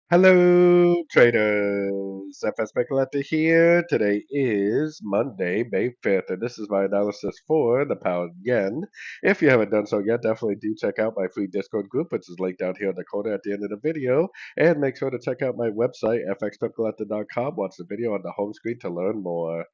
Hello, traders. FX Pip Collector here. Today is Monday, May 5th, and this is my analysis for the pound yen. If you haven't done so yet, definitely do check out my free Discord group, which is linked down here in the corner at the end of the video. And make sure to check out my website, fxpipcollector.com. Watch the video on the home screen to learn more.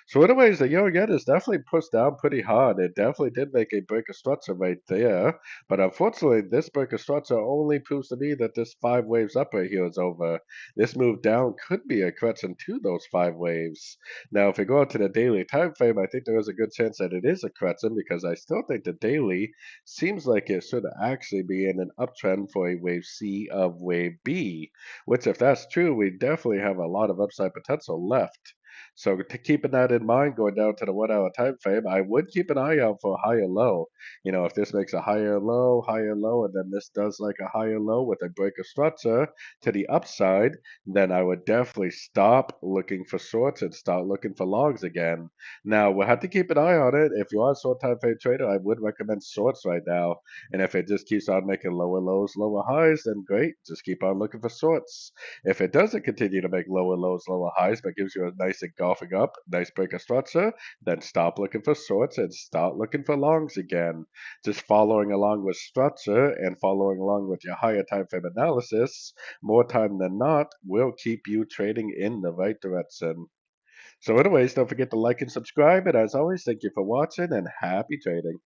So anyways, the euro yen is definitely pushed down pretty hard. It definitely did make a break of structure right there. But unfortunately, this break of structure only proves to me that this five waves up right here is over. This move down could be a correction to those five waves. Now, if we go out to the daily time frame, I think there is a good chance that it is a correction because I still think the daily seems like it should actually be in an uptrend for a wave C of wave B, which if that's true, we definitely have a lot of upside potential left. So keeping that in mind, going down to the 1 hour time frame, I would keep an eye out for a higher low. If this makes a higher low, and then this does like a higher low with a break of structure to the upside, then I would definitely stop looking for shorts and start looking for longs again. Now, we'll have to keep an eye on it. If you are a short time frame trader, I would recommend shorts right now. And if it just keeps on making lower lows, lower highs, then great. Just keep on looking for shorts. If it doesn't continue to make lower lows, lower highs, but gives you a nice engulfing up, nice break of structure, then stop looking for shorts and start looking for longs again. Just following along with structure and following along with your higher time frame analysis, more time than not, will keep you trading in the right direction. So anyways, don't forget to like and subscribe. And as always, thank you for watching and happy trading.